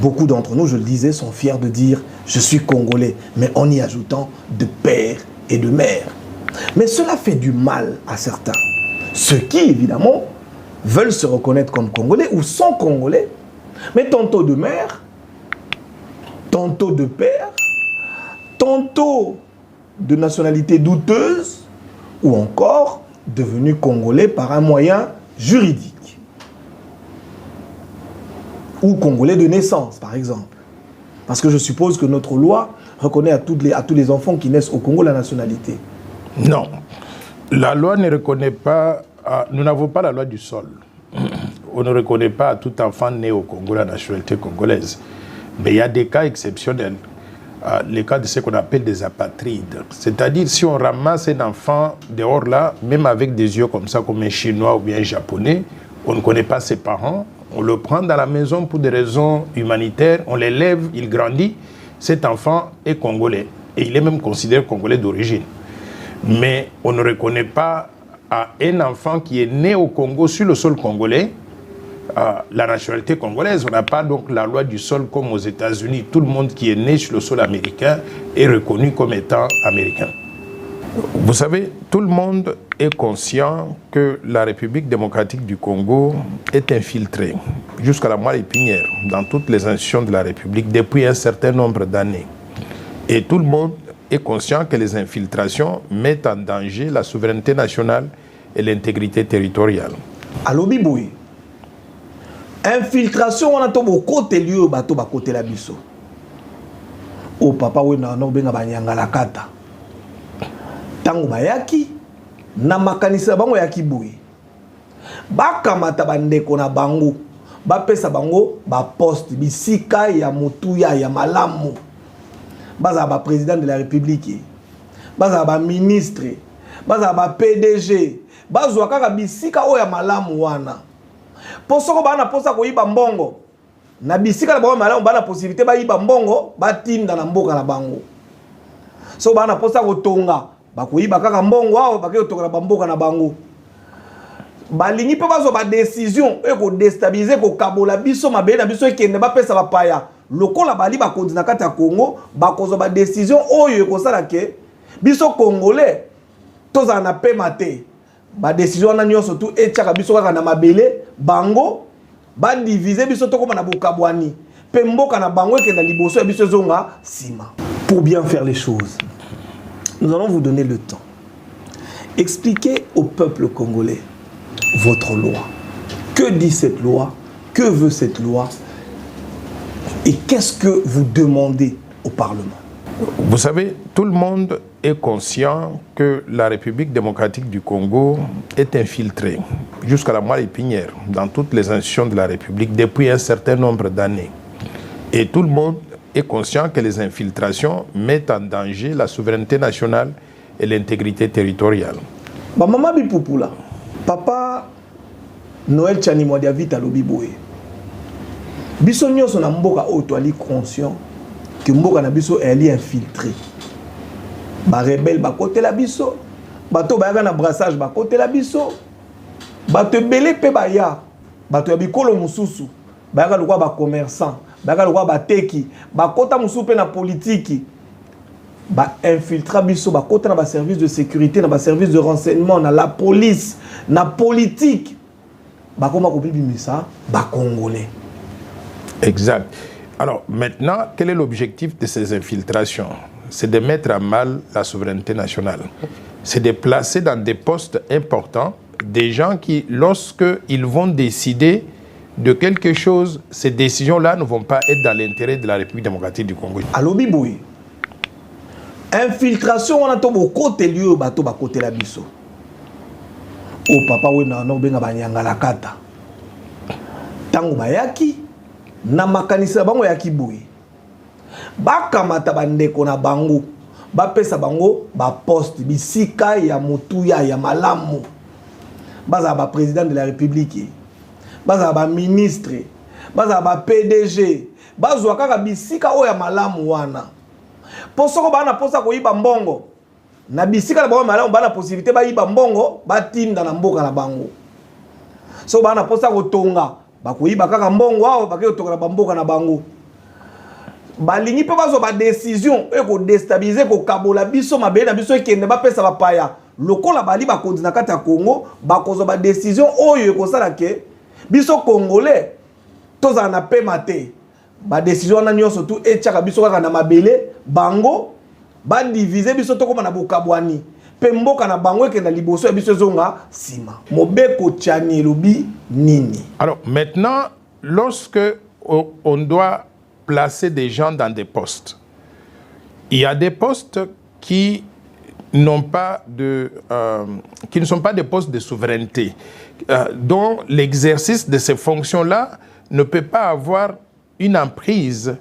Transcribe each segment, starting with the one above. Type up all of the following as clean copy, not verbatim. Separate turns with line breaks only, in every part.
Beaucoup d'entre nous, je le disais, sont fiers de dire « je suis congolais », mais en y ajoutant de père et de mère. Mais cela fait du mal à certains. Ceux qui, évidemment, veulent se reconnaître comme congolais ou sont congolais, mais tantôt de mère, tantôt de père, tantôt de nationalité douteuse, ou encore devenus congolais par un moyen juridique. Ou congolais de naissance, par exemple. Parce que je suppose que notre loi reconnaît à tous les enfants qui naissent au Congo la nationalité.
Non. La loi ne reconnaît pas... nous n'avons pas la loi du sol. On ne reconnaît pas à tout enfant né au Congo la nationalité congolaise. Mais il y a des cas exceptionnels. Les cas de ce qu'on appelle des apatrides. C'est-à-dire, si on ramasse un enfant dehors là, même avec des yeux comme ça, comme un Chinois ou bien un Japonais, on ne connaît pas ses parents, on le prend dans la maison pour des raisons humanitaires, on l'élève, il grandit, cet enfant est congolais. Et il est même considéré congolais d'origine. Mais on ne reconnaît pas à un enfant qui est né au Congo, sur le sol congolais, la nationalité congolaise. On n'a pas donc la loi du sol comme aux États-Unis. Tout le monde qui est né sur le sol américain est reconnu comme étant américain. Vous savez, tout le monde est conscient que la République démocratique du Congo est infiltrée jusqu'à la moelle épinière dans toutes les institutions de la République depuis un certain nombre d'années. Et tout le monde est conscient que les infiltrations mettent en danger la souveraineté nationale et l'intégrité territoriale.
Allo Biboui, infiltration on a tout côté lieu bateau ba côté la biso. O papa we na no benga banyanga la kata. Tango bayaki na makanisa bango yaki boui. Bakamata bandeko na bango. Bapesa bango ba poste bisika ya mutuya ya malamu. Baza ba président de la République. Baza ba ministre. Baza ba PDG. Bazwa kaka bisika o ya malamu wana. Posoko bana posa ko yiba mbongo. Na bisika na bango malamu bana possibilité ba yiba mbongo batinda na mboka na bango. So bana posa ko tonga ba ko yiba kaka mbongo wao ba ke tonga na mboka na bango. Balingi pe bazo ba décision e ko déstabiliser ko kabola biso mabe na biso ekende ba pesa ba paya. Lokola bali ba kontina kata Congo ba kozo ba décision oyo ko sala ke biso congolais toza na pe maté. Ba décision na nyonso tout etiaka biso kaka na mabele bango ba diviser biso to koma na bokabwani pe mboka na bango ekenda liboso ya biso zonga sima. Pour bien faire les choses, nous allons vous donner le temps. Expliquez au peuple congolais votre loi. Que dit cette loi? Que veut cette loi? Et qu'est-ce que vous demandez au Parlement?
Vous savez, tout le monde est conscient que la République démocratique du Congo est infiltrée jusqu'à la moelle épinière dans toutes les institutions de la République depuis un certain nombre d'années. Et tout le monde est conscient que les infiltrations mettent en danger la souveraineté nationale et l'intégrité territoriale.
Ba maman Bipupula, papa Noël Tchanimwadi Avita Lobiboé. Biso nyonso na mboka oyo toali conscient que mboka na biso elle est infiltrée. Ba rebelle ba côté la biso, bato ba na brassage ba côté la biso. Bato belé pe ba ya, bato ya bikolo mususu, ba ga lokwa ba commerçant, ba ga lokwa ba teki, ba kota mususu pe na politique. Ba infiltra biso ba kota na ba service de sécurité, na ba service de renseignement, na la police, na politique. Ba koma ko bibimisa ba congolais.
Exact. Alors maintenant, quel est l'objectif de ces infiltrations? C'est de mettre à mal la souveraineté nationale. C'est de placer dans des postes importants des gens qui, lorsqu'ils vont décider de quelque chose, ces décisions-là ne vont pas être dans l'intérêt de la République démocratique du Congo.
Allo Biboui, infiltration on a tout côté lieu bateau ba côté la biso. O papa we na no benga banyanga la kata. Tango bayaki na makanisa bango yaki boui. Bakamata bandeko na bango bapesa bango ba poste bisika ya mutuya ya malamu. Baza ba président de la République, baza ba ministre, baza ba PDG, bazwa kaka bisika o ya malamu wana. Posoko bana posa ko yiba mbongo. Na bisika na bango malamu bana possibilité ba yiba mbongo batinda na mboka na bango. So bana posa ko tonga ba ko yiba kaka mbongo wao ba ke tonga na mboka na bango. balingi pe bazo ba décision e ko déstabiliser ko kabola biso mabe na biso ekende ba pesa ba paya lokola bali ba kontina kati ya Congo ba kozo ba décision oyo ko sala ke biso congolais toza na pe maté ba décision na nyonso tout e tchaka biso kaka na mabele bango ba diviser biso to koma na bokabwani pe mboka na bango ekenda liboso ya biso zonga sima mobeko tchani lobi nini.
Alors maintenant, lorsque on doit placer des gens dans des postes, il y a des postes qui n'ont pas de, qui ne sont pas des postes de souveraineté, dont l'exercice de ces fonctions-là ne peut pas avoir une emprise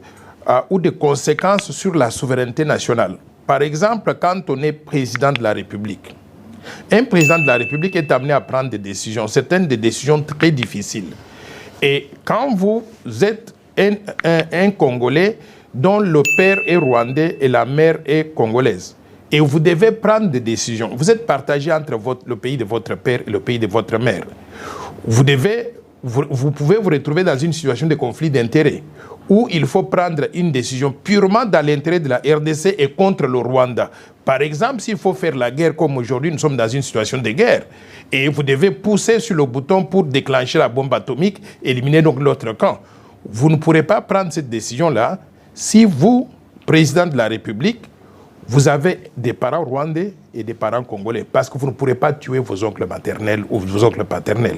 ou des conséquences sur la souveraineté nationale. Par exemple, quand on est président de la République, un président de la République est amené à prendre des décisions, certaines des décisions très difficiles. Et quand vous êtes un Congolais dont le père est rwandais et la mère est congolaise, et vous devez prendre des décisions, vous êtes partagé entre le pays de votre père et le pays de votre mère, vous pouvez vous retrouver dans une situation de conflit d'intérêts où il faut prendre une décision purement dans l'intérêt de la RDC et contre le Rwanda. Par exemple, s'il faut faire la guerre comme aujourd'hui, nous sommes dans une situation de guerre et vous devez pousser sur le bouton pour déclencher la bombe atomique, éliminer donc l'autre camp. Vous ne pourrez pas prendre cette décision-là si vous, président de la République, vous avez des parents rwandais et des parents congolais, parce que vous ne pourrez pas tuer vos oncles maternels ou vos oncles paternels.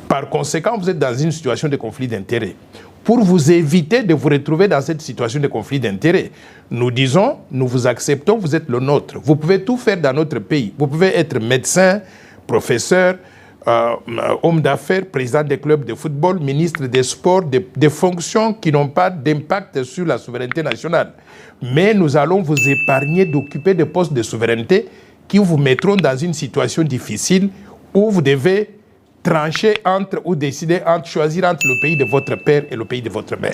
Par conséquent, vous êtes dans une situation de conflit d'intérêts. Pour vous éviter de vous retrouver dans cette situation de conflit d'intérêts, nous disons, nous vous acceptons, vous êtes le nôtre. Vous pouvez tout faire dans notre pays. Vous pouvez être médecin, professeur, homme d'affaires, président des clubs de football, ministre des sports, des fonctions qui n'ont pas d'impact sur la souveraineté nationale. Mais nous allons vous épargner d'occuper des postes de souveraineté qui vous mettront dans une situation difficile où vous devez trancher entre ou décider entre, choisir entre le pays de votre père et le pays de votre mère.